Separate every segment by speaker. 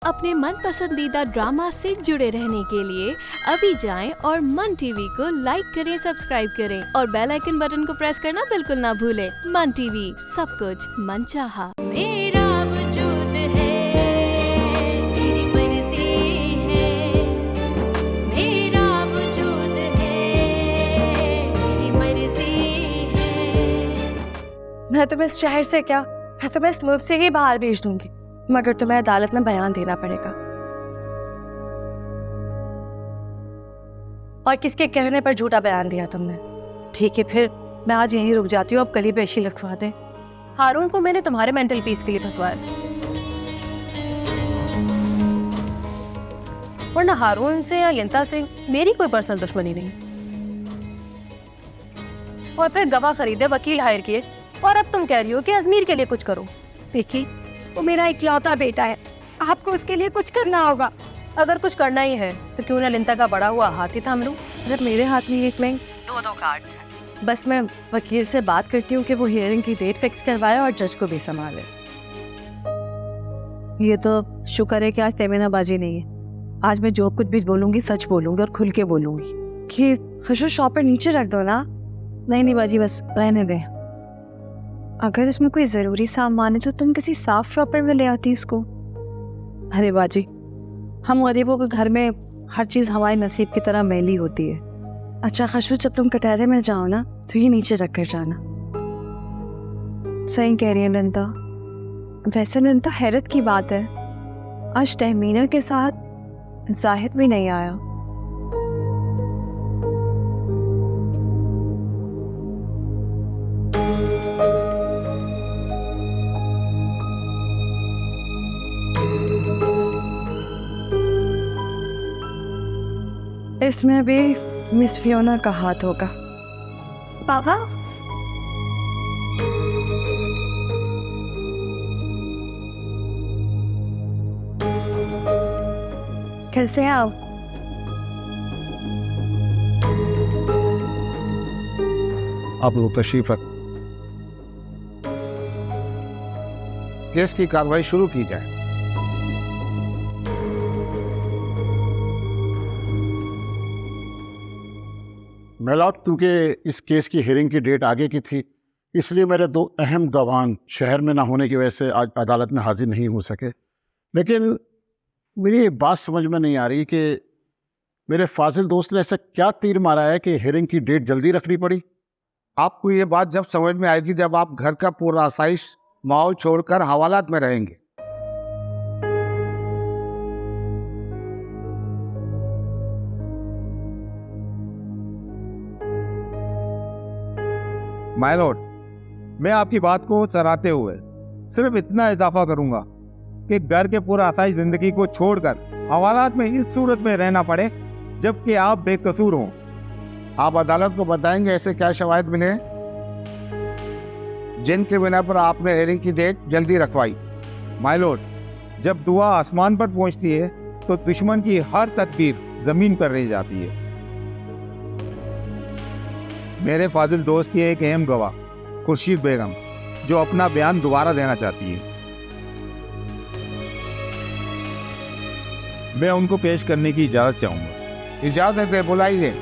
Speaker 1: अपने मन पसंदीदा ड्रामा से जुड़े रहने के लिए अभी जाएं और मन टीवी को लाइक करें, सब्सक्राइब करें और बेल आइकन बटन को प्रेस करना बिल्कुल ना भूलें। मन टीवी, सब कुछ मनचाहा। मेरा वजूद है, तेरी मर्जी है। मेरा वजूद है, तेरी मर्जी है।
Speaker 2: मैं तुम्हें इस शहर से क्या, मैं तुम्हें इस मुल्क से ही बाहर भेज दूंगी, मगर तुम्हें अदालत में बयान देना पड़ेगा। और किसके कहने पर झूठा बयान दिया तुमने?
Speaker 3: ठीक है, फिर मैं आज यहीं रुक जाती हूँ। अब कल ही पेशी लिखवा दें।
Speaker 4: हारून को मैंने तुम्हारे मेंटल पीस के लिए फंसवाया था, वरना हारून से या यंता से मेरी कोई पर्सनल दुश्मनी नहीं। और फिर गवाह खरीदे, वकील हायर किए, और अब तुम कह रही हो कि अजमीर के लिए कुछ करो।
Speaker 2: देखिए, वो मेरा इकलौता बेटा है, आपको उसके लिए कुछ करना होगा।
Speaker 4: अगर कुछ करना ही है तो क्यों ना लिंता का बड़ा हुआ हाथ ही थाम लूं।
Speaker 2: अगर मेरे हाथ में एक नहीं, दो कार्ड्स हैं। बस मैं वकील से बात करती हूँ कि वो हियरिंग की डेट फिक्स करवाए और जज को भी संभाले।
Speaker 3: ये तो शुक्र है कि आज तेमेनाबाजी नहीं है। आज मैं जो कुछ भी बोलूंगी सच बोलूंगी और खुल के बोलूंगी।
Speaker 2: कि खुशबू शॉपर नीचे रख दो ना।
Speaker 3: नहीं बाजी, बस रहने दें।
Speaker 2: अगर इसमें कोई जरूरी सामान है तो तुम किसी साफ शॉपर में ले आती इसको।
Speaker 3: अरे बाजी, हम गरीबों के घर में हर चीज़ हमारे नसीब की तरह मैली होती है।
Speaker 2: अच्छा खुशबू, जब तुम कटहरे में जाओ ना तो ये नीचे रख कर जाना।
Speaker 3: सही कह रही है लंता।
Speaker 2: वैसे लंता, हैरत की बात है, आज तहमीना के साथ जाहिद भी नहीं आया। इसमें भी मिस फियोना का हाथ होगा।
Speaker 5: पापा,
Speaker 2: कैसे हैं आप?
Speaker 6: आप लोग तशरीफ रख। केस की कार्रवाई शुरू की जाए। मेलॉट, क्योंकि इस केस की हियरिंग की डेट आगे की थी, इसलिए मेरे दो अहम गवाह शहर में ना होने की वजह से आज अदालत में हाजिर नहीं हो सके। लेकिन मेरी ये बात समझ में नहीं आ रही कि मेरे फाजिल दोस्त ने ऐसा क्या तीर मारा है कि हियरिंग की डेट जल्दी रखनी पड़ी। आपको ये बात जब समझ में आएगी जब आप घर का पूरा आसाइश माहौल छोड़कर हवालात में रहेंगे।
Speaker 7: माय लॉर्ड, मैं आपकी बात को सराहते हुए सिर्फ इतना इजाफा करूंगा कि घर के पूरा आसाई जिंदगी को छोड़कर हवालात में इस सूरत में रहना पड़े जबकि आप बेकसूर हों।
Speaker 6: आप अदालत को बताएंगे ऐसे क्या शवाहिद मिले जिनके बिना पर आपने हियरिंग की डेट जल्दी रखवाई।
Speaker 7: माय लॉर्ड, जब दुआ आसमान पर पहुंचती है तो दुश्मन की हर तदबीर जमीन पर रह जाती है। मेरे फाजिल दोस्त की एक अहम गवाह खुर्शीद बेगम, जो अपना बयान दोबारा देना चाहती है, मैं उनको पेश करने की इजाजत चाहूंगा।
Speaker 6: इजाजत है, बुलाइए।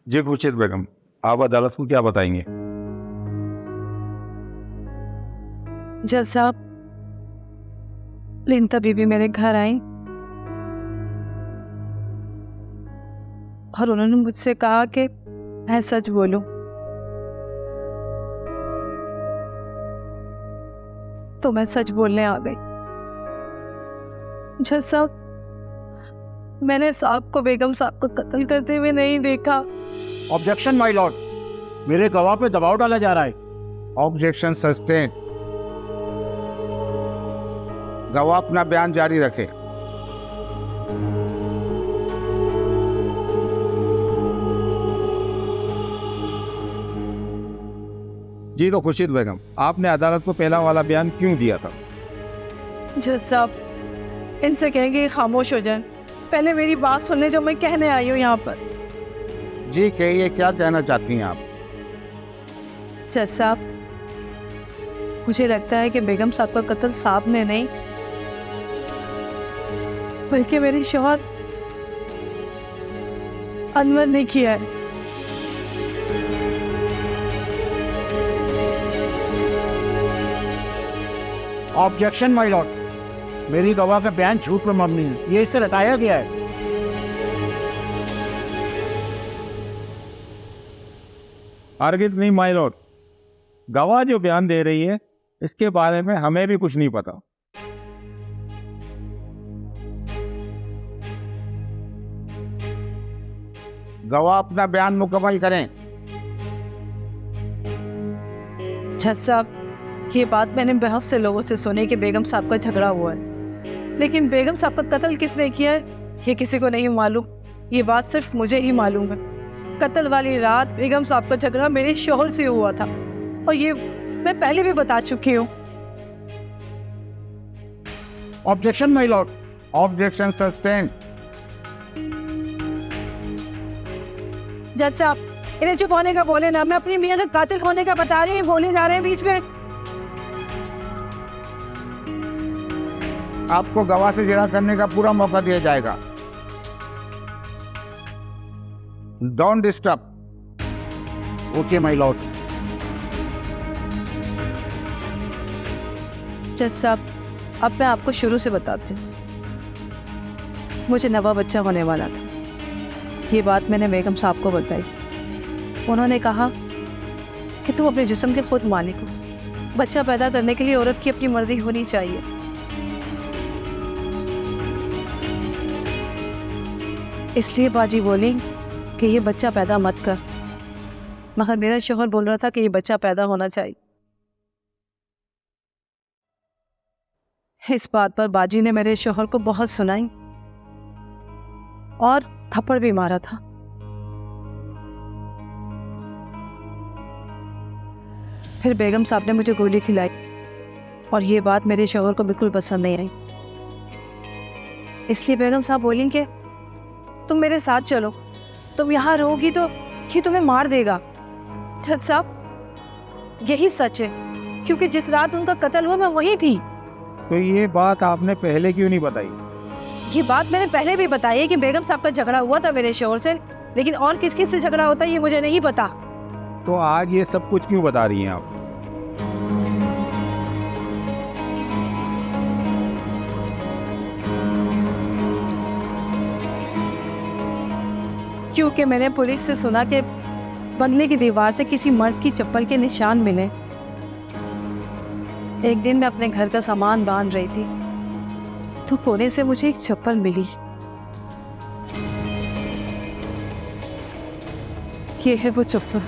Speaker 7: जी खुर्शीद बेगम, आप अदालत को क्या बताएंगे?
Speaker 3: जज साहब, लिंता बीबी मेरे घर आई और उन्होंने मुझसे कहा कि मैं सच बोलूं। तो मैं सच बोलने आ गई। जज साहब, मैंने साहब को बेगम साहब को कत्ल करते हुए नहीं देखा।
Speaker 6: ऑब्जेक्शन माय लॉर्ड, मेरे गवाह पे दबाव डाला जा रहा है। Objection sustain. गवाह अपना बयान जारी रखे।
Speaker 7: जी तो खुर्शीद बेगम, आपने अदालत को पहला वाला बयान क्यों दिया था?
Speaker 3: जज साहब, इनसे कहेंगे खामोश हो जाएं। पहले मेरी बात सुन ले जो मैं कहने आई हूँ यहाँ पर।
Speaker 6: जी कहिए, क्या कहना चाहती हैं आप?
Speaker 3: जज साहब, मुझे लगता है कि बेगम साहब का कत्ल साहब ने नहीं बल्कि मेरे शौहर अनवर ने किया है।
Speaker 6: ऑब्जेक्शन माय लॉर्ड, मेरी गवाह का बयान झूठ पर मबनी है, ये इससे हटाया गया है।
Speaker 7: हरगिज़ नहीं माय लॉर्ड, गवाह जो बयान दे रही है इसके बारे में हमें भी कुछ नहीं पता।
Speaker 6: गवाह अपना बयान मुकम्मल करें।
Speaker 3: जज साहब, ये बात मैंने बहुत से लोगों से सुनी कि बेगम साहब का झगड़ा हुआ है, लेकिन बेगम साहब का कत्ल किसने किया है ये किसी को नहीं मालूम। ये बात सिर्फ मुझे ही मालूम है। कत्ल वाली रात बेगम साहब का झगड़ा मेरे शौहर से हुआ था और ये मैं पहले भी बता चुकी हूँ।
Speaker 6: Objection my Lord, objection sustained.
Speaker 3: जज साहब, इन्हें चुप होने का बोले ना, मैं अपनी मियां का कातिल होने का बता रही हूँ, बोले जा रहे हैं बीच में।
Speaker 6: आपको गवाह से जिरा करने का पूरा मौका दिया जाएगा। Don't disturb. Okay my Lord.
Speaker 3: जज साहब, अब मैं आपको शुरू से बताती हूँ। मुझे नवा बच्चा होने वाला था। ये बात मैंने बेगम साहब को बताई। उन्होंने कहा कि तुम अपने जिस्म के खुद मालिक हो, बच्चा पैदा करने के लिए औरत की अपनी मर्जी होनी चाहिए। इसलिए बाजी बोली कि ये बच्चा पैदा मत कर, मगर मेरा शौहर बोल रहा था कि ये बच्चा पैदा होना चाहिए। इस बात पर बाजी ने मेरे शौहर को बहुत सुनाई और थप्पड़ भी मारा था। फिर बेगम साहब ने मुझे गोली खिलाई और ये बात मेरे शौहर को बिल्कुल पसंद नहीं आई। इसलिए बेगम साहब बोली कि तुम मेरे साथ चलो, तुम यहाँ रहोगी तो ये तुम्हें मार देगा। जज साहब, यही सच है, क्योंकि जिस रात उनका कत्ल हुआ मैं वहीं थी।
Speaker 7: तो ये बात आपने पहले क्यों नहीं बताई?
Speaker 3: ये बात मैंने पहले भी बताई है कि बेगम साहब का झगड़ा हुआ था मेरे शौहर से, लेकिन और किस किस से झगड़ा होता है ये मुझे नहीं पता।
Speaker 7: तो आज ये सब कुछ क्यों बता रही हैं आप?
Speaker 3: क्योंकि मैंने पुलिस से सुना कि बंगले की दीवार से किसी मर्द की चप्पल के निशान मिले। एक दिन मैं अपने घर का सामान बांध रही थी तो कोने से मुझे एक चप्पल मिली। ये है वो चप्पल।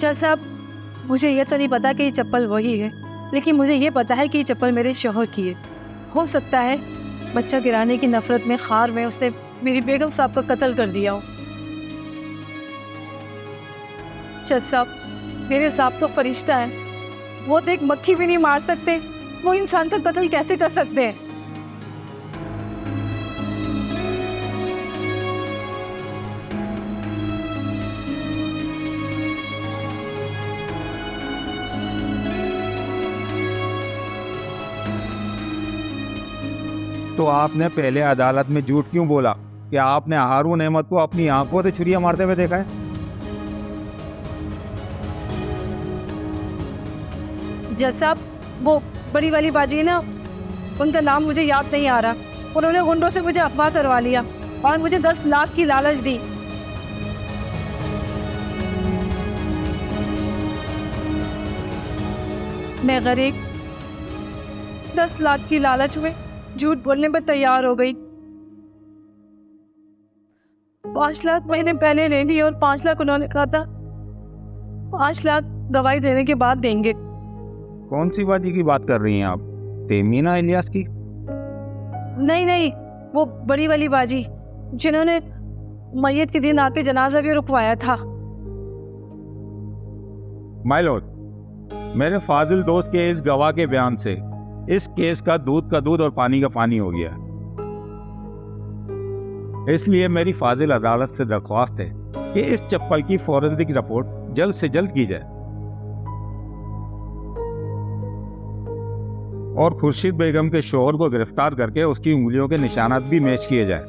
Speaker 3: जज साहब, मुझे ये तो नहीं पता कि ये चप्पल वही है, लेकिन मुझे ये पता है कि ये चप्पल मेरे शौहर की है। हो सकता है बच्चा गिराने की नफरत में खार में उसने मेरी बेगम साहब का कत्ल कर दिया हो। जज साहब, मेरे साहब तो फरिश्ता है, वो तो एक मक्खी भी नहीं मार सकते, वो इंसान का कत्ल कैसे कर सकते हैं?
Speaker 7: तो आपने पहले अदालत में झूठ क्यों बोला कि आपने हारून अहमद को अपनी आंखों से छुरियां मारते हुए देखा है?
Speaker 3: जज साहब, वो बड़ी वाली बाजी है ना, उनका नाम मुझे याद नहीं आ रहा, उन्होंने गुंडों से मुझे अगवा करवा लिया और मुझे 10 लाख की लालच दी। मैं गरीब 10 लाख की लालच में झूठ बोलने पर तैयार हो गई। 5 लाख महीने पहले ले ली और 5 लाख उन्होंने कहा था 5 लाख गवाही देने के बाद देंगे।
Speaker 7: कौन सी बाजी की बात कर रही हैं आप? तेमीना इलियास की?
Speaker 3: नहीं नहीं, वो बड़ी वाली बाजी जिन्होंने मैयत के दिन आके जनाजा भी रुकवाया था।
Speaker 7: माय लॉर्ड, मेरे फाजिल दोस्त के इस गवाह के बयान से इस केस का दूध और पानी का पानी हो गया। इसलिए मेरी फाजिल अदालत से दरख्वास्त है कि इस चप्पल की फॉरेंसिक रिपोर्ट जल्द से जल्द की जाए और खुर्शीद बेगम के शोहर को गिरफ्तार करके उसकी उंगलियों के निशानात भी मैच किए जाए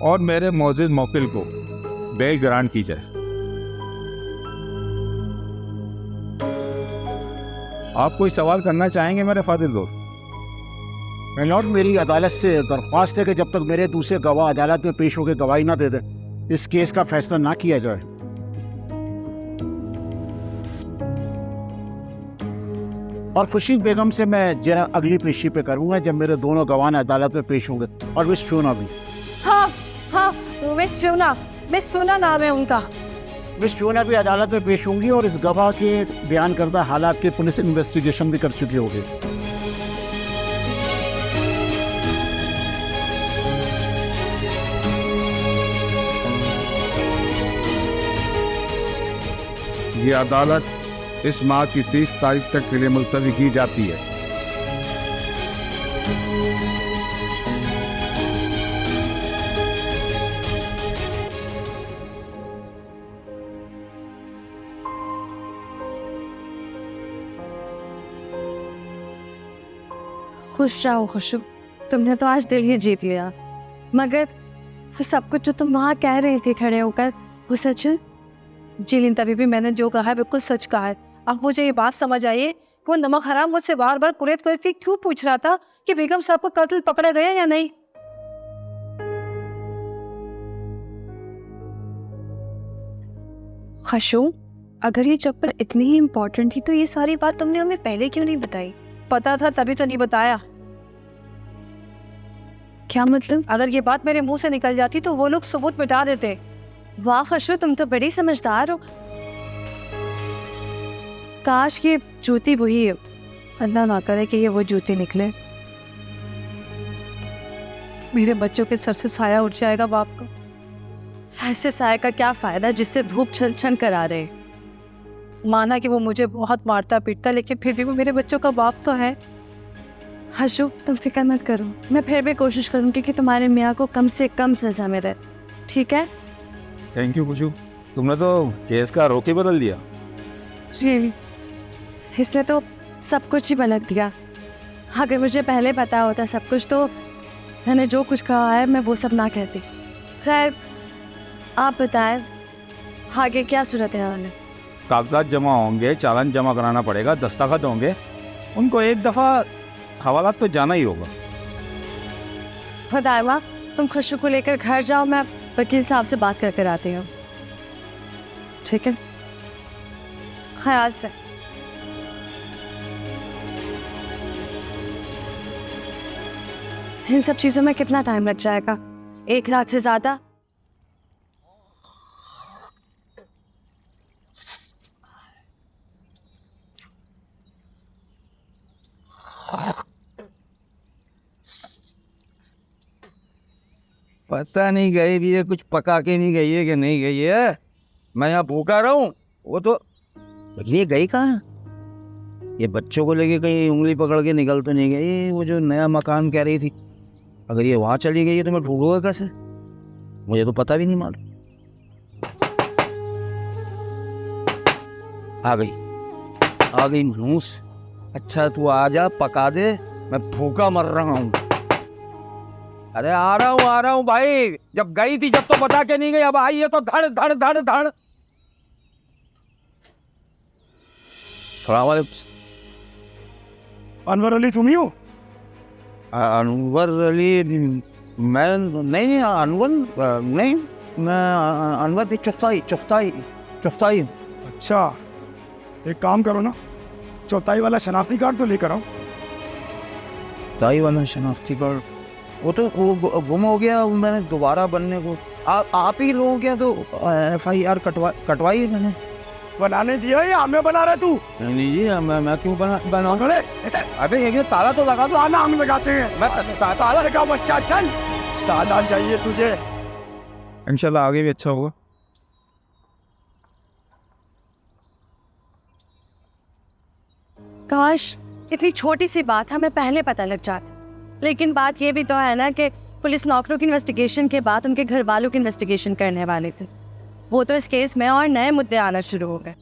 Speaker 7: और मेरे मौजूद मौकिल को बेल ग्रांट की जाए। आप कोई सवाल करना चाहेंगे मेरे फाजिल दोस्त?
Speaker 6: माय लॉर्ड, मेरी अदालत से दरख्वास्त है कि जब तक मेरे दूसरे गवाह अदालत में पेश होकर गवाही ना दे दे, इस केस का फैसला ना किया जाए। और खुर्शीद बेगम से मैं जरा अगली पेशी पे करूंगा जब मेरे दोनों गवाह अदालत में पेश होंगे, और मिस फ्योना भी।
Speaker 3: हाँ हाँ, मिस फ्योना नाम है उनका।
Speaker 6: मिस फ्योना भी अदालत में पेश होंगी और इस गवाह के बयान करदा हालात के पुलिस इन्वेस्टिगेशन भी कर चुकी होगी।
Speaker 5: ये अदालत इस माह की 30 तारीख तक के लिए मुलतवी की जाती है।
Speaker 2: खुश रहो खुशू, तुमने तो आज दिल ही जीत लिया। मगर वो सब कुछ जो तुम वहाँ कह रही थी खड़े होकर, वो सच है?
Speaker 3: जिलिन, तभी भी मैंने जो कहा है बिल्कुल सच कहा है। अब मुझे ये बात समझ आई है कि वो नमक हराम मुझसे बार बार कुरेद करती क्यों पूछ रहा था कि बेगम साहब को कत्ल पकड़ा गया या नहीं।
Speaker 2: खुशू, अगर ये चप्पल इतनी ही इम्पोर्टेंट थी तो ये सारी बात तुमने हमें पहले क्यों नहीं बताई?
Speaker 3: पता था तभी तो नहीं बताया।
Speaker 2: क्या मतलब?
Speaker 3: अगर ये बात मेरे मुंह से निकल जाती तो वो लोग सबूत मिटा देते।
Speaker 2: वाह खुशू, तुम तो बड़ी समझदार हो। काश ये जूती वही है।
Speaker 3: अल्लाह ना करे कि ये वो जूती निकले। मेरे बच्चों के सर से साया उठ जाएगा बाप का।
Speaker 2: ऐसे साय का क्या फायदा जिससे धूप छन छन करा रहे।
Speaker 3: माना कि वो मुझे बहुत मारता पीटता, लेकिन फिर भी वो मेरे बच्चों का बाप तो है।
Speaker 2: हशु, तुम फिक्र मत करो, मैं फिर भी कोशिश करूंगी कि तुम्हारे मियाँ को कम से कम सजा मिले, ठीक है?
Speaker 7: थैंक यू खुशू, तुमने तो केस का रुख ही बदल दिया।
Speaker 2: जी, इसने तो सब कुछ ही बदल दिया। अगर मुझे पहले पता होता सब कुछ तो मैंने जो कुछ कहा है मैं वो सब ना कहती। खैर, आप बताएं आगे क्या सूरत हाल है?
Speaker 7: कागजात जमा होंगे, चालान जमा कराना पड़ेगा, दस्तखत होंगे, उनको एक दफ़ा हवालात तो जाना ही होगा।
Speaker 2: खुदाइवा, तुम खुशू को लेकर घर जाओ, मैं वकील साहब से बात कर आती हूँ, ठीक है? ख्याल से। इन सब चीज़ों में कितना टाइम लग जाएगा? 1 रात से ज़्यादा?
Speaker 8: पता नहीं गई भी है, कुछ पका के नहीं गई है कि नहीं गई है। मैं यहाँ भूखा रहा हूँ, वो तो ये गई कहाँ? ये बच्चों को लेके कहीं उंगली पकड़ के निकल तो नहीं गई? वो जो नया मकान कह रही थी, अगर ये वहाँ चली गई है तो मैं ढूंढूंगा कैसे? मुझे तो पता भी नहीं मालूम। आ गई मनूस। अच्छा तू आ जा, पका दे, मैं भूखा मर रहा हूँ। अरे आ रहा हूँ भाई। जब गई थी जब तो बता के नहीं गई, अब आई है तो धड़ धड़ धड़ धड़। सलाम वालेकुम।
Speaker 9: अनवर अली तुम ही हो?
Speaker 8: अनवर अली? मैं नहीं, अनवर नहीं, मैं अनवर भी चुफ्ताई।
Speaker 9: अच्छा, एक काम करो ना, चौथाई वाला शनाख्ती कार्ड तो लेकर आओ।
Speaker 8: चौथाई वाला शनाख्ती कार्ड? वो तो गुम हो गया, मैंने दोबारा बनने को। आप ही लोगों क्या तो FIR कटवाई मैंने।
Speaker 9: बनाने दिया या हमें बना रहा तू?
Speaker 8: नहीं जी, मैं क्यों बनाऊं?
Speaker 9: अरे
Speaker 8: अबे ये ताला तो लगा दो।
Speaker 9: ताला हम लगाते हैं।
Speaker 8: मैं
Speaker 9: ताला लगा बच्चा, चल। ताला चाहिए तुझे?
Speaker 7: इंशाल्लाह आगे भी अच्छा होगा।
Speaker 2: काश इतनी छोटी सी बात हमें पहले पता लग जाती, लेकिन बात ये भी तो है ना कि पुलिस नौकरों की इन्वेस्टिगेशन के बाद उनके घर वालों की इन्वेस्टिगेशन करने वाले थे। वो तो इस केस में और नए मुद्दे आना शुरू हो गए।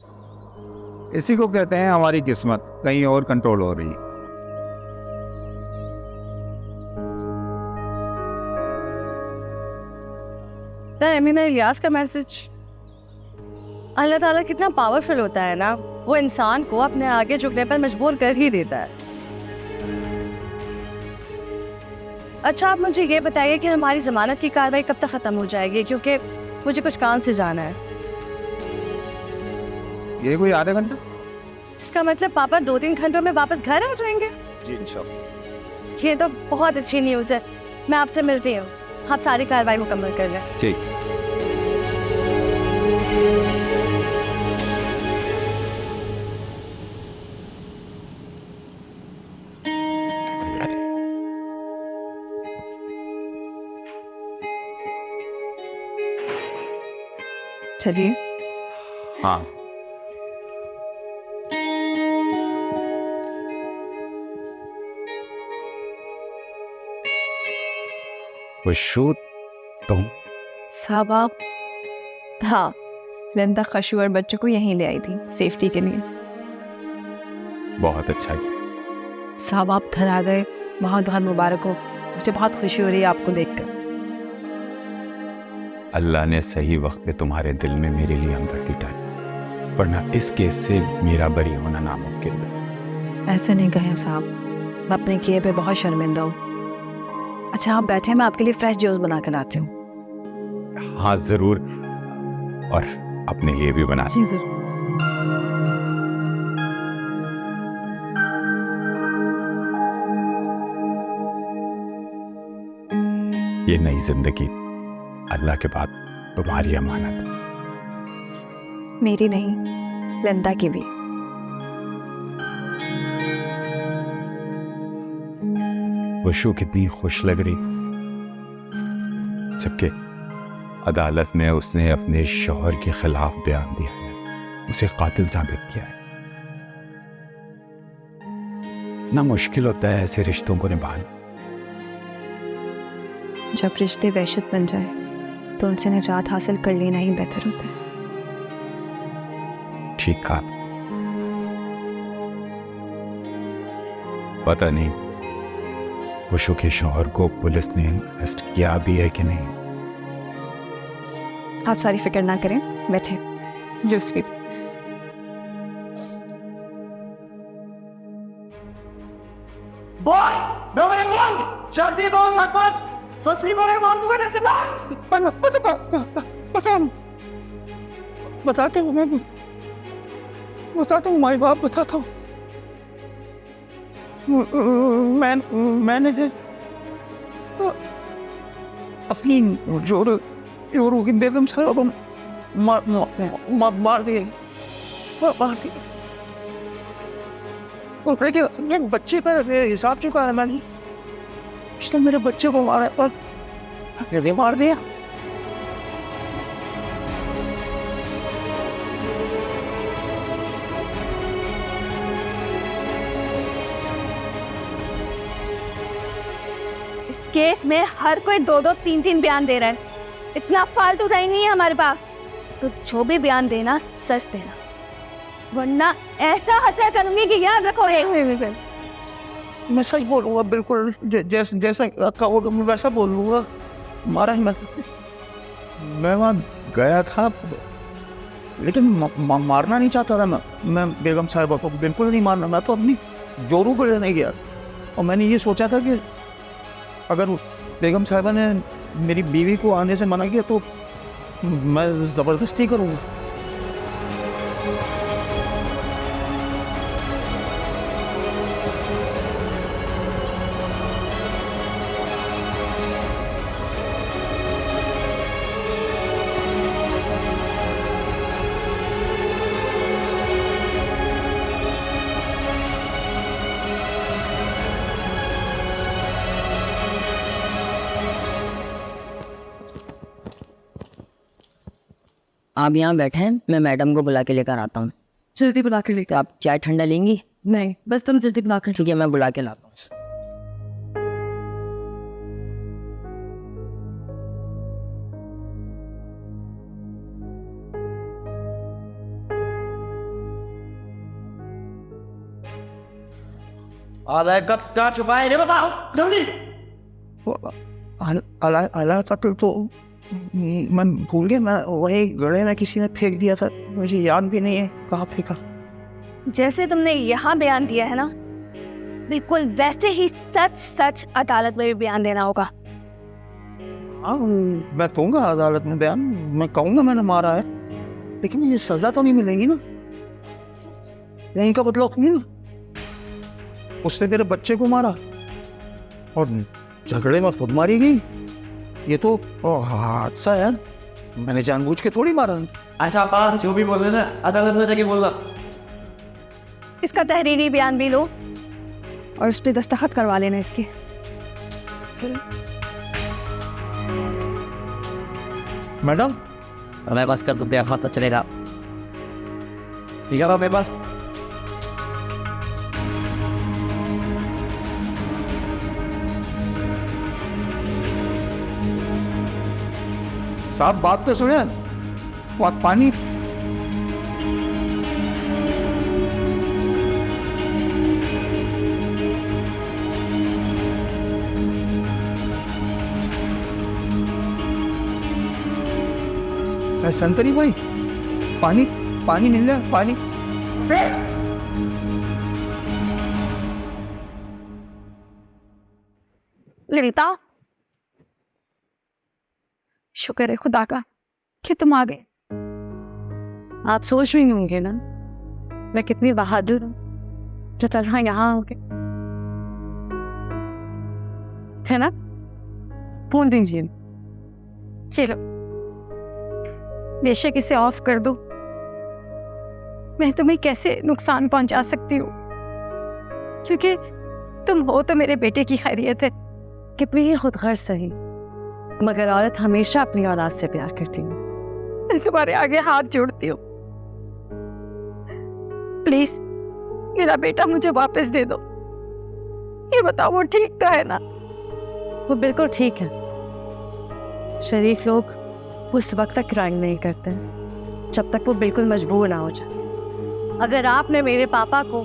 Speaker 7: इसी को कहते हैं हमारी किस्मत कहीं और कंट्रोल हो रही।
Speaker 2: अमीना इलियास का मैसेज। अल्लाह ताला कितना पावरफुल होता है ना, वो इंसान को अपने आगे झुकने पर मजबूर कर ही देता है। अच्छा, आप मुझे ये बताइए कि हमारी जमानत की कार्रवाई कब तक खत्म हो जाएगी, क्योंकि मुझे कुछ काम से जाना है।
Speaker 7: ये कोई आधे घंटा?
Speaker 2: इसका मतलब पापा 2-3 घंटों में वापस घर आ जाएंगे?
Speaker 7: जी इंशाल्लाह।
Speaker 2: ये तो बहुत अच्छी न्यूज़ है। मैं आपसे मिलती हूँ, आप सारी कार्रवाई मुकम्मल कर लें।
Speaker 7: ठीक।
Speaker 3: चलिए।
Speaker 7: हाँ
Speaker 8: खुशू तुम?
Speaker 3: साहब आप? हाँ, लिंदा खशू और बच्चों को यहीं ले आई थी सेफ्टी के लिए।
Speaker 7: बहुत अच्छा किया।
Speaker 3: साहब आप घर आ गए, बहुत बहुत मुबारक हो। मुझे बहुत खुशी हो रही है आपको देखकर।
Speaker 10: अल्लाह ने सही वक्त पे तुम्हारे दिल में मेरे लिए हमदर्दी डाली, वरना इस केस से मेरा बरी होना नामुमकिन था।
Speaker 3: ऐसे नहीं कहें साहब, मैं अपने किए पे बहुत शर्मिंदा हूँ। अच्छा आप बैठे, मैं आपके लिए फ्रेश जूस बना के लाती हूँ।
Speaker 10: हाँ जरूर, और अपने लिए भी बना।
Speaker 3: जी जरूर।
Speaker 10: ये नई जिंदगी अल्लाह के बाद तुम्हारी अमानत।
Speaker 3: मेरी नहीं, लिंदा की भी।
Speaker 10: खुशू कितनी खुश लग रही, जबकि अदालत में उसने अपने शौहर के खिलाफ बयान दिया है, उसे कातिल साबित किया है। ना मुश्किल होता है ऐसे रिश्तों को निभाना।
Speaker 3: जब रिश्ते वहशत बन जाए तो उनसे निजात हासिल कर लेना ही बेहतर होता है।
Speaker 10: ठीक कहा। पता नहीं खुशू के शौहर को पुलिस ने अरेस्ट किया भी है कि नहीं।
Speaker 3: आप सारी फिक्र ना करें, बैठे जूस पी।
Speaker 9: जल्दी बोल सरपंच, सच ही बोले, मार दूंगा ना।
Speaker 7: बताता हूँ, मैं बताता हूँ माई बाप, बताता हूँ। मैंने अपनी जोरू की बेगम साहब को मार दिए। और मेरे बच्चे का हिसाब चुका है मैंने। इसने मेरे बच्चे को मारा पर यदि मार दिया।
Speaker 1: इस केस में हर कोई 2-2, 3-3 बयान दे रहा है। इतना फालतू टाइम नहीं है हमारे पास, तो जो भी बयान देना सच देना, वरना ऐसा हशर करूंगी कि याद रखो।
Speaker 7: मैं सच बोलूँगा, बिल्कुल जैसा कहोगे मैं वैसा बोलूँगा। मारा ही मैं वहाँ गया था, लेकिन मारना नहीं चाहता था मैं बेगम साहिबा को बिल्कुल नहीं मारना। मैं तो अपनी जोरू को लेने गया और मैंने ये सोचा था कि अगर बेगम साहिबा ने मेरी बीवी को आने से मना किया तो मैं ज़बरदस्ती करूँगा।
Speaker 4: आप यहाँ बैठे हैं, मैं मैडम को बुला के लेकर आता हूँ।
Speaker 2: जल्दी बुला के लेकर।
Speaker 4: तो आप चाय ठंडा लेंगी?
Speaker 2: नहीं, बस तुम जल्दी बुला कर।
Speaker 4: ठीक है, मैं बुला के लाता हूँ।
Speaker 8: अरे कब क्या छुपाए रे, बताओ जल्दी। अला कत्ल तो मैं भूल गया, मैं वही गड़े में किसी ने फेंक दिया था, मुझे याद भी नहीं है कहाँ फेंका।
Speaker 1: जैसे तुमने यहाँ बयान दिया है ना, बिल्कुल वैसे ही सच सच अदालत में भी बयान देना होगा।
Speaker 8: हाँ, मैं दूंगा अदालत में बयान, मैं कहूँगा मैंने मारा है, लेकिन मुझे सजा तो नहीं मिलेगी ना, यहीं का बदला नहीं ना। उसने मेरे बच्चे को मारा और झगड़े में खुद मारी गई, ये तो हादसा है, मैंने जानबूझ के थोड़ी मारा।
Speaker 3: अच्छा पास जो भी बोल रहे ना, अदालत में जाके बोलना।
Speaker 1: इसका तहरीरी बयान भी लो और उस पर दस्तखत करवा लेना इसके।
Speaker 8: मैडम
Speaker 4: मैं बस कर दूँ, पता चलेगा।
Speaker 8: ठीक है मेरे पास। साहब बात तो सुने, पानी। संतरी भाई, पानी पानी मिल रहा, पानी।
Speaker 1: ललिता, शुक्र है खुदा का कि तुम आ गए।
Speaker 2: आप सोच रही होंगे ना मैं कितनी बहादुर हूँ जो तन्हा यहाँ हो गए, है ना? फोन दीजिए।
Speaker 1: चलो बेशक इसे ऑफ कर दो, मैं तुम्हें कैसे नुकसान पहुंचा सकती हूँ, क्योंकि तुम हो तो मेरे बेटे की खैरियत है।
Speaker 2: कितनी ही खुदगर्ज सही, मगर औरत हमेशा अपनी औलाद से प्यार करती है।
Speaker 1: मैं तुम्हारे आगे हाथ जोड़ती हूँ, प्लीज मेरा बेटा मुझे वापस दे दो। ये बताओ वो ठीक तो है ना?
Speaker 2: वो बिल्कुल ठीक है। शरीफ लोग उस वक्त तक क्राइम नहीं करते जब तक वो बिल्कुल मजबूर ना हो जाए। अगर आपने मेरे पापा को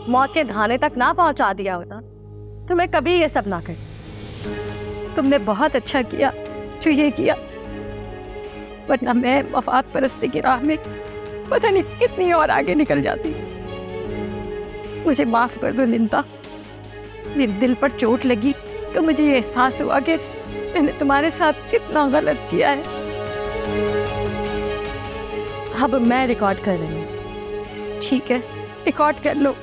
Speaker 2: मौत के धाने तक ना पहुंचा दिया होता तो मैं कभी ये सब ना करती।
Speaker 1: तुमने बहुत अच्छा किया जो ये किया, वरना मैं मफाद परस्ती की राह में पता नहीं कितनी और आगे निकल जाती। मुझे माफ कर दो लिंदा, मेरे दिल पर चोट लगी तो मुझे ये एहसास हुआ कि मैंने तुम्हारे साथ कितना गलत किया है।
Speaker 2: अब मैं रिकॉर्ड कर रही हूँ।
Speaker 1: ठीक है, रिकॉर्ड कर लो,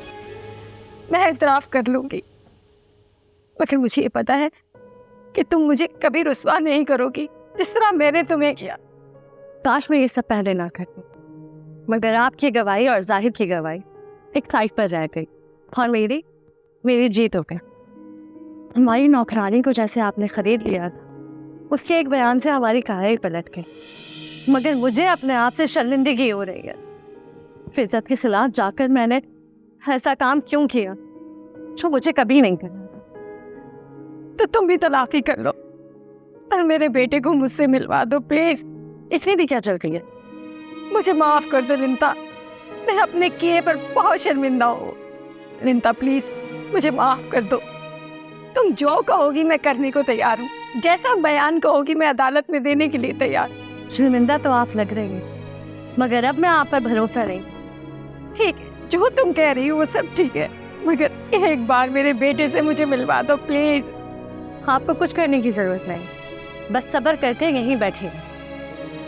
Speaker 1: मैं इतराफ कर लूंगी, मगर मुझे ये पता है कि तुम मुझे कभी रुस्वा नहीं करोगी जिस तरह मैंने तुम्हें किया।
Speaker 2: काश मैं ये सब पहले ना करती, मगर आपकी गवाही और जाहिद की गवाही एक साइड पर रह गई और मेरी जीत हो गई। हमारी नौकरानी को जैसे आपने खरीद लिया था, उसके एक बयान से हमारी कहानी पलट गई, मगर मुझे अपने आप से शर्मिंदगी हो रही है। फिज़्ज़त के खिलाफ जाकर मैंने ऐसा काम क्यों किया जो मुझे कभी नहीं करना।
Speaker 1: तो तुम भी तलाक ही कर लो और मेरे बेटे को मुझसे मिलवा दो प्लीज।
Speaker 2: इतनी भी क्या चल रही है?
Speaker 1: मुझे माफ कर दो लिंदा, मैं अपने किए पर बहुत शर्मिंदा हूँ। लिंदा प्लीज मुझे माफ कर दो, तुम जो कहोगी मैं करने को तैयार हूँ, जैसा बयान कहोगी मैं अदालत में देने के लिए तैयार।
Speaker 2: शर्मिंदा तो आप लग रही हैं, मगर अब मैं आप पर भरोसा नहीं।
Speaker 1: ठीक है, जो तुम कह रही हो वो सब ठीक है, मगर एक बार मेरे बेटे से मुझे मिलवा दो प्लीज।
Speaker 2: आपको कुछ करने की जरूरत नहीं, बस सब्र करके यहीं बैठे।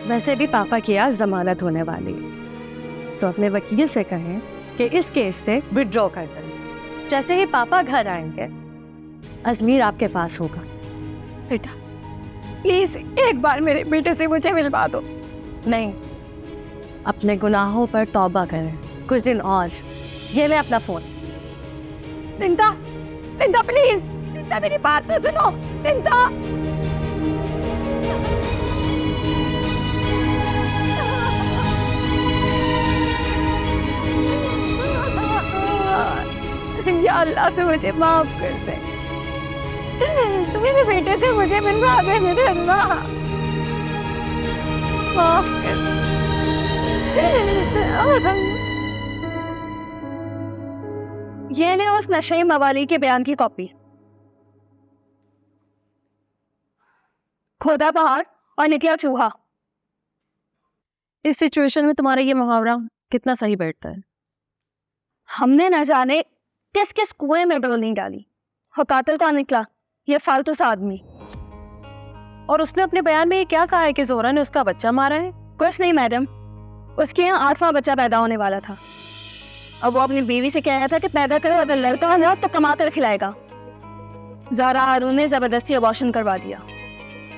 Speaker 2: वैसे भी पापा की आज जमानत होने वाली है, तो अपने वकील से कहें कि इस केस से विड्रॉ कर दें। जैसे ही पापा घर आएंगे अजमीर आपके पास होगा।
Speaker 1: बेटा प्लीज एक बार मेरे बेटे से मुझे मिलवा दो।
Speaker 2: नहीं, अपने गुनाहों पर तौबा करें कुछ दिन और। ये ले अपना फोन।
Speaker 1: लिंदा, लिंदा प्लीज, लिंदा मेरी बात तो सुनो। लिंदा
Speaker 2: या अल्लाह से मुझे माफ कर दे, मेरे बेटे से मुझे मिलवा दे मेरे अल्लाह, माफ कर दे। ये ले उस नशे मवाली के बयान की कॉपी। खोदा पहाड़ और निकला चूहा।
Speaker 4: इस सिचुएशन में तुम्हारा ये मुहावरा कितना सही बैठता है।
Speaker 2: हमने न जाने किस किस कुएं में डोली डाली और कातिल कौन निकला, ये फालतू सा आदमी।
Speaker 4: और उसने अपने बयान में ये क्या कहा है कि जोहरा ने उसका बच्चा मारा है?
Speaker 2: कुछ नहीं मैडम, उसके यहाँ 8वां बच्चा पैदा होने वाला था। अब वो अपनी बीवी से कह रहा था कि पैदा करो, अगर लड़का हो तो कमा कर खिलाएगा। ज़ारा हारून ने जबरदस्ती अबॉर्शन करवा दिया,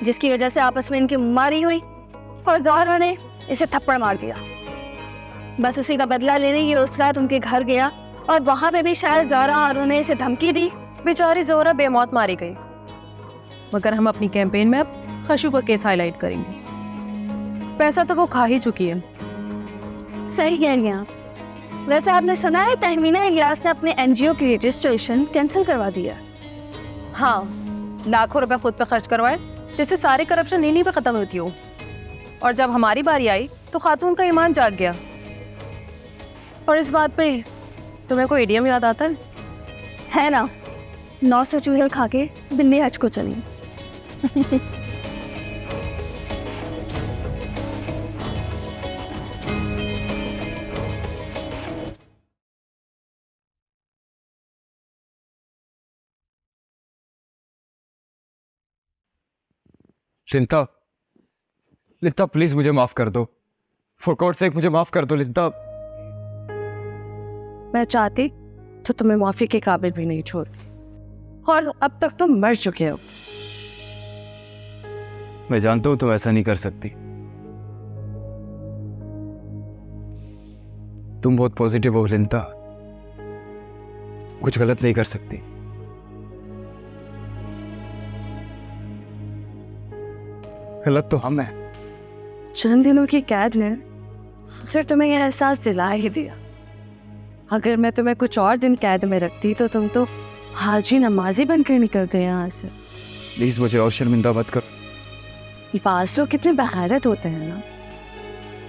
Speaker 2: जिसकी वजह से आपस में इनकी मारी हुई और ज़ारा ने इसे थप्पड़ मार दिया। बस उसी का बदला लेने ये उस रात उनके घर गया और वहां पे भी शायद ज़ारा हारून ने इसे धमकी दी।
Speaker 4: बेचारी जोहरा बेमौत मारी गई। मगर हम अपनी कैंपेन में अब खशू का केस हाईलाइट करेंगे। पैसा तो वो खा ही चुकी है।
Speaker 2: सही कह रही हैं आप। वैसे आपने सुना है तहमीना इलियास ने अपने एनजीओ की रजिस्ट्रेशन कैंसिल करवा दिया?
Speaker 4: हाँ, लाखों रुपए खुद पे खर्च करवाए, जिससे सारी करप्शन इन्हीं पे खत्म होती हो। और जब हमारी बारी आई तो खातून का ईमान जाग गया। और इस बात पे तुम्हें कोई इडियम याद आता
Speaker 2: है ना, 900 चूहे खा के बिल्ली हज को चली।
Speaker 10: लिंता, लिंता प्लीज मुझे माफ कर दो, फॉर गॉड सेक मुझे माफ कर दो लिंता।
Speaker 2: मैं चाहती तो तुम्हें माफी के काबिल भी नहीं छोड़ती, और अब तक तुम मर चुके हो।
Speaker 10: मैं जानता हूं तुम ऐसा नहीं कर सकती। तुम बहुत पॉजिटिव हो लिंता, कुछ गलत नहीं कर सकती। गलत तो हम हैं।
Speaker 2: चंद दिनों की कैद ने सिर्फ तुम्हें यह एहसास दिला ही दिया। अगर मैं तुम्हें कुछ और दिन कैद में रखती तो तुम तो हाजी नमाजी बनकर निकलते यहाँ से।
Speaker 10: प्लीज मुझे और शर्मिंदा मत करो।
Speaker 2: बाज लोग कितने बगैरत होते हैं ना,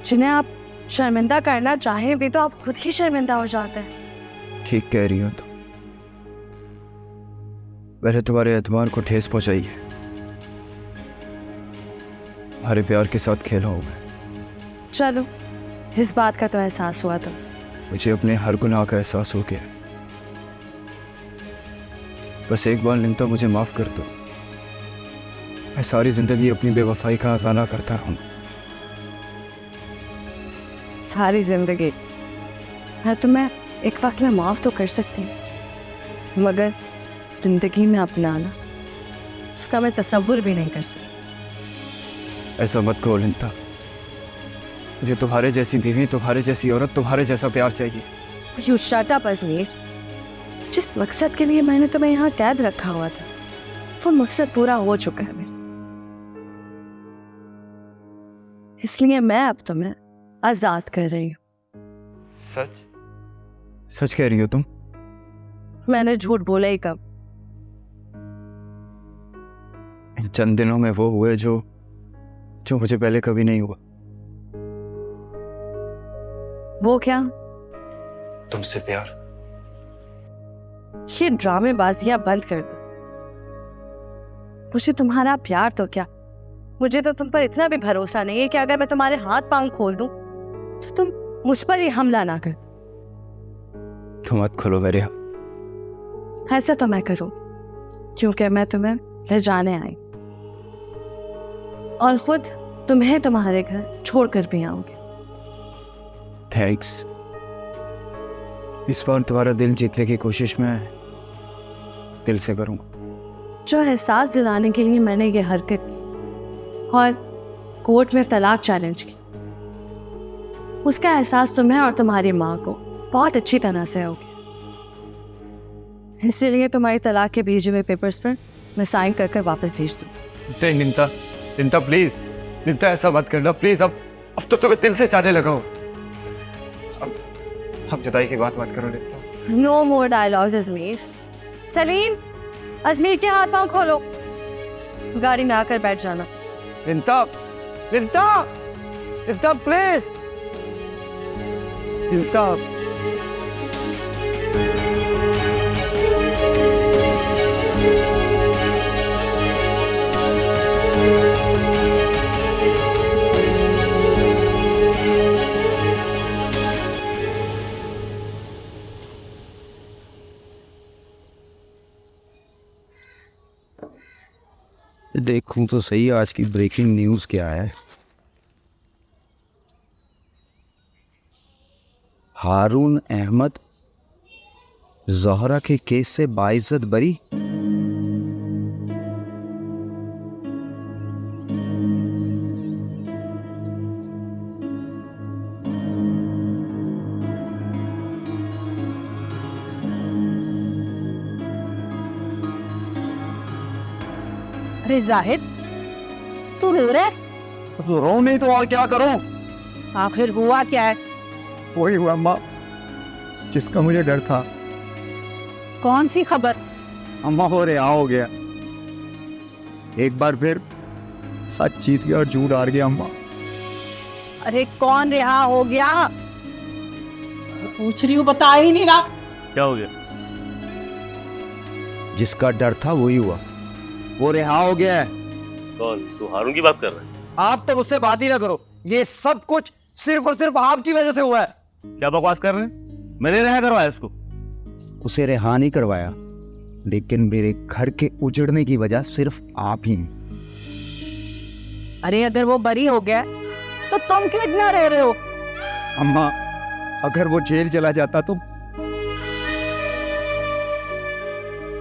Speaker 2: जिन्हें आप शर्मिंदा करना चाहें भी तो आप खुद ही शर्मिंदा हो जाते हैं।
Speaker 10: ठीक कह रही हो तुम। मैंने तुम्हारे एतबार को ठेस पहुंचाई है, हमारे प्यार के साथ खेला हूं मैं।
Speaker 2: चलो, इस बात का तो एहसास हुआ तो
Speaker 10: मुझे अपने हर गुनाह का एहसास हो गया। बस एक बार लिंता मुझे माफ कर दो, मैं सारी जिंदगी अपनी बेवफाई का अजाना करता रहूं।
Speaker 2: सारी जिंदगी मैं तुम्हें एक वक्त में माफ तो कर सकती हूँ, मगर जिंदगी में अपनाना उसका मैं तसव्वुर भी नहीं कर सकती।
Speaker 10: ऐसा मत करो लिंता, मुझे तुम्हारे जैसी बीवी, तुम्हारे जैसी औरत, तुम्हारे जैसा प्यार चाहिए।
Speaker 2: You shut up Ajmer. जिस मकसद के लिए मैंने तुम्हें यहाँ कैद रखा हुआ था वो मकसद पूरा हो चुका है मेरा, इसलिए मैं अब तुम्हें आजाद कर रही हूँ।
Speaker 10: सच? सच कह रही हो तुम?
Speaker 2: मैंने झूठ बोला ही कब?
Speaker 10: इन चंद दिनों में वो हुए जो मुझे पहले कभी नहीं हुआ।
Speaker 2: वो क्या?
Speaker 10: तुमसे प्यार।
Speaker 2: ये ड्रामेबाजियां बंद कर दो। मुझे तुम्हारा प्यार तो क्या, मुझे तो तुम पर इतना भी भरोसा नहीं है कि अगर मैं तुम्हारे हाथ पांव खोल दूं तो तुम मुझ पर ही हमला ना कर।
Speaker 10: तुम मत खोलो मेरे हाथ।
Speaker 2: ऐसा तो मैं करूं क्योंकि मैं तुम्हें ले जाने आई और खुद तुम्हें तुम्हारे घर छोड़कर भी आऊंगी।
Speaker 10: थैंक्स। इस बार तुम्हारा दिल जीतने की कोशिश मैं दिल से करूंगा।
Speaker 2: जो एहसास दिलाने के लिए मैंने ये हरकत की और कोर्ट में तलाक चैलेंज की, उसका एहसास तुम्हें और तुम्हारी माँ को बहुत अच्छी तरह से होगी। इसलिए तुम्हारी तलाक के भेजे हुए पेपर्स पर मैं साइन कर वापस भेज दूँ।
Speaker 10: नहीं लिंता, लिंता प्लीज, लिंता ऐसा मत करना प्लीज। अब तो तुम्हें दिल से चाहने लगा हो। अब जुदाई की बात मत करो लिंता।
Speaker 2: नो मोर डायलॉग्स अजमीर। सलीम, अजमीर के हाथ पाँव खोलो, गाड़ी में आकर बैठ जाना।
Speaker 8: इंता इंता इंता प्लीज इंता। देखूं तो सही आज की ब्रेकिंग न्यूज़ क्या है। हारून अहमद ज़ोहरा के केस से बाइज्जत बरी।
Speaker 3: अरे जाहिद, तू रो रहा है?
Speaker 8: तो रो नहीं तो और क्या करूं?
Speaker 3: आखिर हुआ क्या है?
Speaker 7: वही हुआ अम्मा जिसका मुझे डर था।
Speaker 3: कौन सी खबर?
Speaker 7: अम्मा हो रिहा हो गया, एक बार फिर सच जीत गया और झूठ हार गया अम्मा।
Speaker 3: अरे कौन रिहा हो गया? पूछ रही हूँ, बता ही नहीं रहा।
Speaker 11: क्या हो गया?
Speaker 8: जिसका डर था वही हुआ, वो रिहा हो गया है।
Speaker 11: कौन? तू हारून की बात कर रहा है?
Speaker 8: आप तो मुझसे बात ही ना करो, ये सब कुछ सिर्फ और सिर्फ आपकी वजह से हुआ है।
Speaker 11: क्या बकवास कर रहे हैं? मैंने रिहा करवाया उसको।
Speaker 8: उसे रिहा नहीं करवाया, लेकिन मेरे घर के उजड़ने की वजह सिर्फ आप ही हैं।
Speaker 3: अरे अगर वो बरी हो गया तो तुम क्यों इतना रह रहे हो?
Speaker 7: अम्मा अगर वो जेल चला जाता तो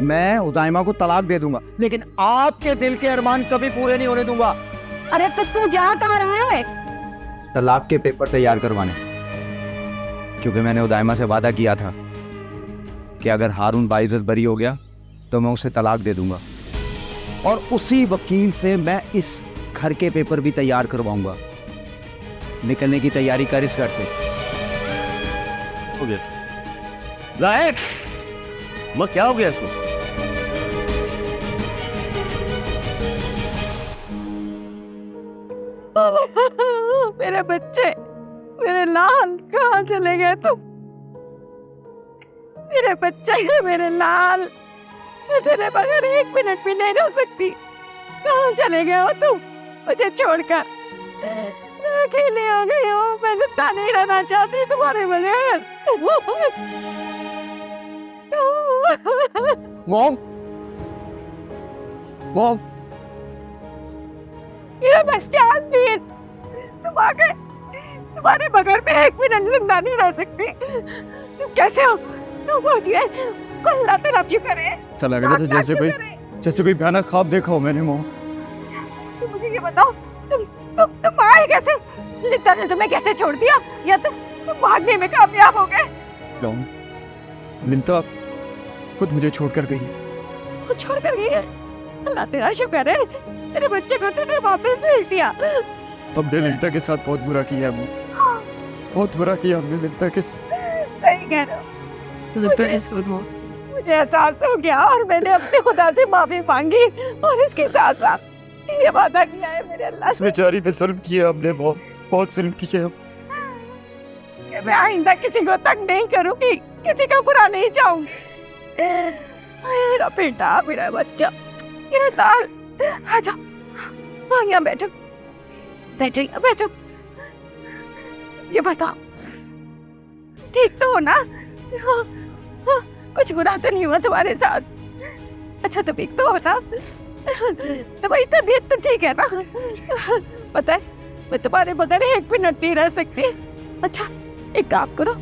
Speaker 8: मैं उदाइमा को तलाक दे दूंगा, लेकिन आपके दिल के अरमान कभी पूरे नहीं होने दूंगा।
Speaker 3: अरे तो तू जा कहाँ रहा है?
Speaker 8: तलाक के पेपर तैयार करवाने, क्योंकि मैंने उदाइमा से वादा किया था कि अगर हारून बाइज्जत बरी हो गया तो मैं उसे तलाक दे दूंगा, और उसी वकील से मैं इस घर के पेपर भी तैयार करवाऊंगा। निकलने की तैयारी कर इस घर से।
Speaker 11: हो गया जाहिद, मैं क्या हो गया इसको?
Speaker 3: मेरे बच्चे, मेरे लाल, कहाँ चले गए तुम? मेरे बच्चे, मेरे लाल, मैं तेरे बगैर एक मिनट भी नहीं रह सकती। कहाँ चले गए हो तुम मुझे छोड़कर? मैं अकेले हो गई हूँ, मैं जिंदा नहीं रहना चाहती तुम्हारे बगैर।
Speaker 8: मॉम, मॉम,
Speaker 3: ये बस चांदीर, तुम आ गए। तुम्हारे बगैर में एक मिनट जिंदा नहीं रह सकती। तुम कैसे हो? तुम पहुंच गए। अल्लाह तेरा शुक्र है।
Speaker 7: ऐसा लग रहा था जैसे कोई भयानक ख्वाब देखा हो मैंने। मॉम
Speaker 3: तुम मुझे ये बताओ, तुम आए कैसे? लिता ने तुम्हें कैसे छोड़ दिया? या तुम भागने में कामयाब हो गए?
Speaker 7: लिंता खुद मुझे छोड़कर गई।
Speaker 3: वो छोड़ कर गई है? अल्लाह तेरा शुक्र है, तेरे बच्चे को तूने वापस भेज दिया।
Speaker 7: तुमने लिंता के साथ बहुत बुरा किया हमने, बहुत बुरा किया हमने लिंता के साथ।
Speaker 3: सही कह रहे हो। मुझे एहसास हो गया और मैंने अपने खुदा से माफी मांगी, और इसके साथ साथ ये वादा किया है मेरे अल्लाह
Speaker 7: इस बेचारी पे जुल्म किया हमने, बहुत जुल्म किया।
Speaker 3: मैं आइंदा किसी को तंग नहीं करूंगी, किसी का बुरा नहीं चाहूंगी। मेरा बेटा, मेरा बच्चा, मेरा लाल, आजा, यहाँ बैठो, बैठो, यहाँ बैठो। ये बताओ, ठीक तो हो ना? कुछ बुरा तो नहीं हुआ तुम्हारे साथ? अच्छा तो ठीक तो हो ना? तुम्हारी तबीयत तो ठीक है ना? पता है मैं तुम्हारे बगैर एक मिनट नहीं रह सकती। अच्छा एक काम करो,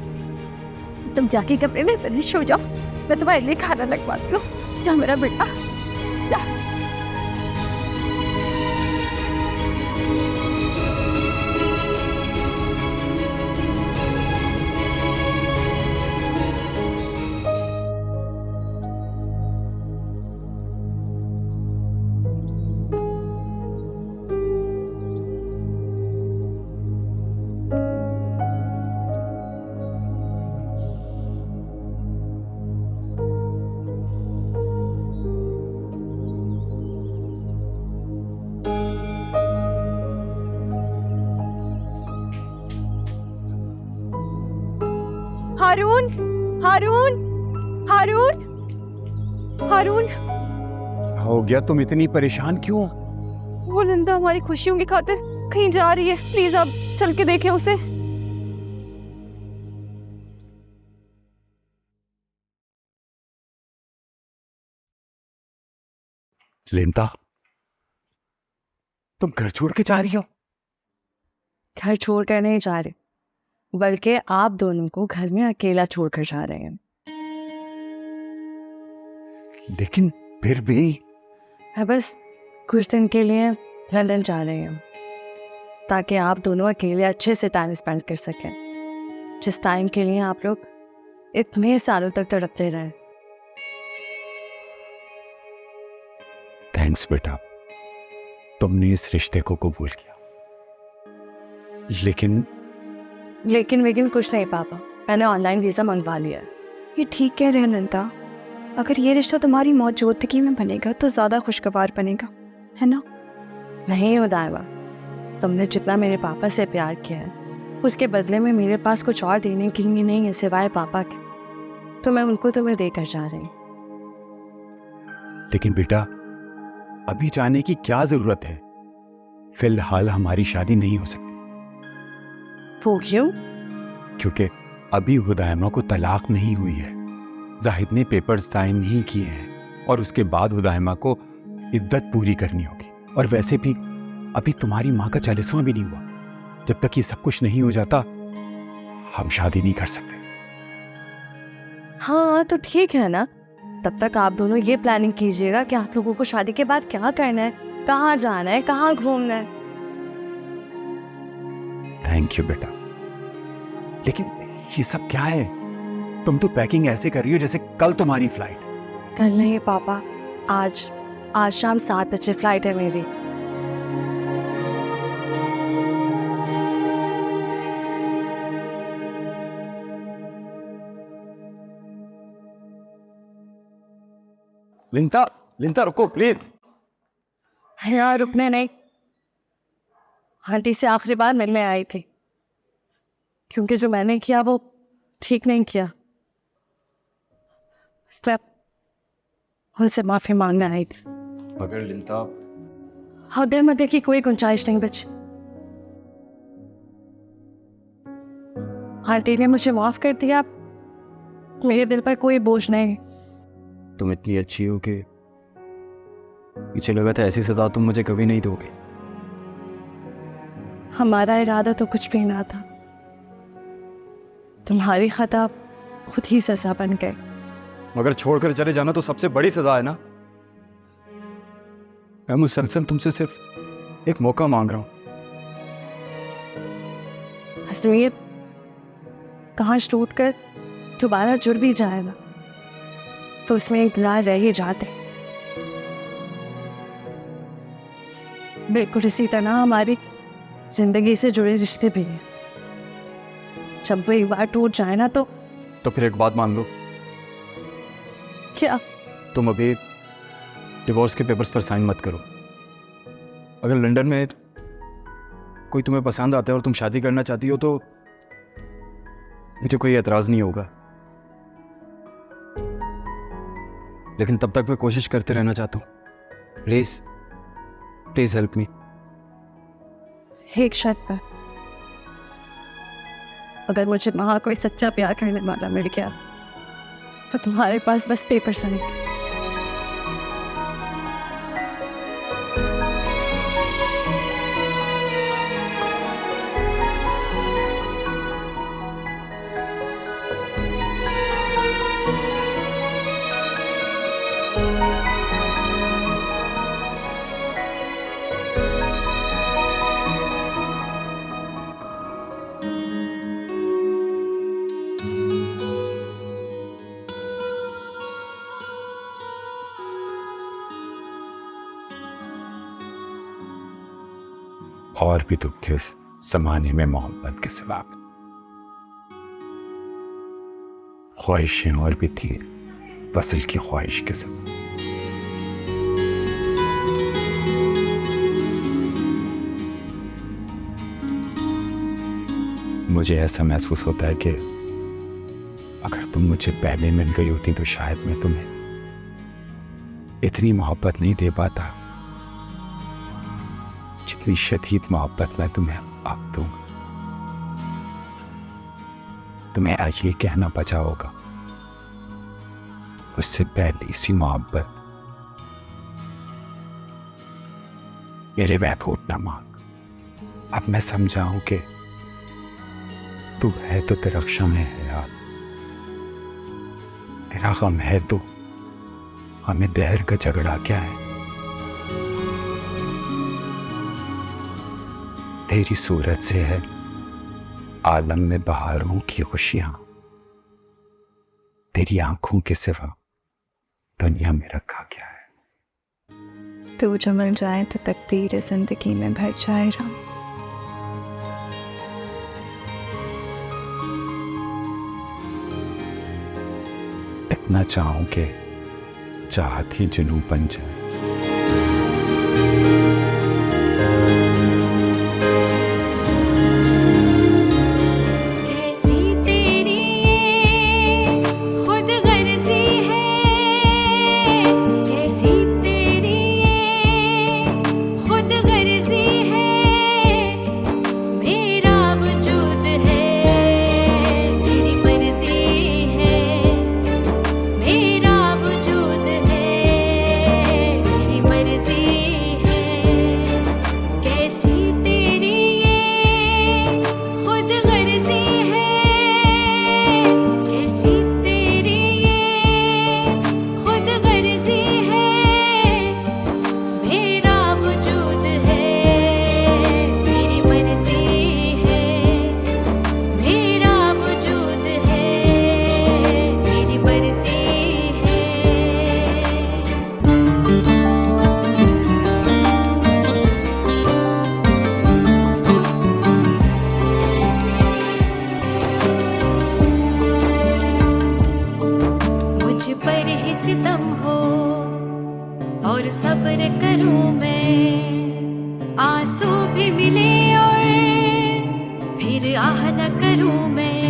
Speaker 3: तुम जाके कमरे में पहले सो जाओ, मैं तुम्हारे लिए खाना लगवाती हूँ। जा मेरा बेटा, जा।
Speaker 2: हारून, हारून, हारून, हारून।
Speaker 10: हो गया, तुम इतनी परेशान क्यों?
Speaker 2: वो लिंदा हमारी खुशियों की खातिर कहीं जा रही है, प्लीज आप चल के देखें उसे।
Speaker 10: लिंदा, तुम घर छोड़ के जा रही हो?
Speaker 2: घर छोड़ कर नहीं जा रहे, बल्कि आप दोनों को घर में अकेला छोड़कर जा रहे हैं।
Speaker 10: लेकिन फिर भी
Speaker 2: मैं बस कुछ दिन के लिए लंदन जा रही हूँ, ताकि आप दोनों अकेले अच्छे से टाइम स्पेंड कर सकें, जिस टाइम के लिए आप लोग इतने सालों तक तड़पते रहे।
Speaker 10: थैंक्स बेटा, तुमने इस रिश्ते को कबूल किया।
Speaker 2: लेकिन कुछ नहीं पापा, मैंने ऑनलाइन वीज़ा मंगवा लिया है।
Speaker 12: ये ठीक कह रहे हैं नंदा, अगर ये रिश्ता तुम्हारी मौजूदगी में बनेगा तो ज़्यादा खुशगवार बनेगा, है ना?
Speaker 2: नहीं उदायवा, तुमने जितना मेरे पापा से प्यार किया है उसके बदले में मेरे पास कुछ और देने के लिए नहीं है सिवाय पापा के, तो मैं उनको तुम्हें देकर जा रही हूँ।
Speaker 10: लेकिन बेटा, अभी जाने की क्या जरूरत है? फिलहाल हमारी शादी नहीं हो सकती।
Speaker 2: वो क्यों?
Speaker 10: क्योंकि अभी हुदायमा को तलाक नहीं हुई है। जाहिद ने पेपर साइन नहीं किए हैं और उसके बाद हुदायमा को इद्दत पूरी करनी होगी। और वैसे भी अभी तुम्हारी माँ का 40वां भी नहीं हुआ। जब तक ये सब कुछ नहीं हो जाता हम शादी नहीं कर सकते।
Speaker 2: हाँ तो ठीक है ना, तब तक आप दोनों ये प्लानिंग कीजिएगा कि आप लोगों को शादी के बाद क्या करना है, कहाँ जाना है, कहाँ घूमना है।
Speaker 10: थैंक यू बेटा। लेकिन ये सब क्या है? तुम तो पैकिंग ऐसे कर रही हो जैसे कल तुम्हारी फ्लाइट।
Speaker 2: कल नहीं पापा, आज शाम 7 बजे फ्लाइट है मेरी।
Speaker 10: लिंता रुको प्लीज।
Speaker 2: यार रुकने नहीं, आंटी से आखिरी बार मिलने आई थी, क्योंकि जो मैंने किया वो ठीक नहीं किया, इसलिए उनसे माफी मांगने आई थी।
Speaker 10: मगर लिंता,
Speaker 2: हौदे मदे की कोई गुंजाइश नहीं बची। आंटी ने मुझे माफ कर दिया, मेरे दिल पर कोई बोझ नहीं।
Speaker 10: तुम इतनी अच्छी हो कि मुझे लगा था ऐसी सजा तुम मुझे कभी नहीं दोगे।
Speaker 2: हमारा इरादा तो कुछ भी ना था, तुम्हारी खता खुद ही सजा बन गए।
Speaker 10: मगर छोड़कर चले जाना तो सबसे बड़ी सजा है ना। मैं मुसलसल तुमसे सिर्फ एक मौका मांग रहा हूं।
Speaker 2: हसमीर कांच टूट कर दोबारा जुड़ भी जाएगा तो उसमें एक दरार रह ही जाते। बिल्कुल इसी तरह हमारी जिंदगी से जुड़े रिश्ते भी हैं, जब वो एक बार टूट जाए ना तो
Speaker 10: फिर एक बात मान लो।
Speaker 2: क्या?
Speaker 10: तुम अभी डिवोर्स के पेपर्स पर साइन मत करो। अगर लंदन में कोई तुम्हें पसंद आता है और तुम शादी करना चाहती हो तो मुझे कोई एतराज नहीं होगा, लेकिन तब तक मैं कोशिश करते रहना चाहता हूँ। Please help me.
Speaker 2: एक शर्त पर, अगर मुझे वहां कोई सच्चा प्यार करने वाला मिल गया तो तुम्हारे पास बस पेपर साइन।
Speaker 10: और भी दुख थे ज़माने में मोहब्बत के सिवा, ख्वाहिशें और भी थी वसल की ख्वाहिश के सिवा। मुझे ऐसा महसूस होता है कि तुम मुझे पहले मिल गई होती तो शायद मैं तुम्हें इतनी मोहब्बत नहीं दे पाता जितनी शदीद मोहब्बत मैं तुम्हें अब दूंगा। तुम्हें आज ये कहना बचा होगा, उससे पहले सी मोहब्बत मेरे वैभूत न मांग। अब मैं समझाऊं कि तू है तो तेरा क्षम है यार, तेरा गम है तो हमें दहर का झगड़ा क्या है। तेरी सूरत से है आलम में बहारों की खुशियां, तेरी आंखों के सिवा दुनिया में रखा क्या है।
Speaker 12: तू जो मिल जाए तो तकदीर जिंदगी में भर जाए राम।
Speaker 10: इतना चाहूं कि चाहत ही जुनून बन जाए।
Speaker 1: सितम हो और सब्र करूं मैं, आंसू भी मिले और फिर आह न करूं मैं।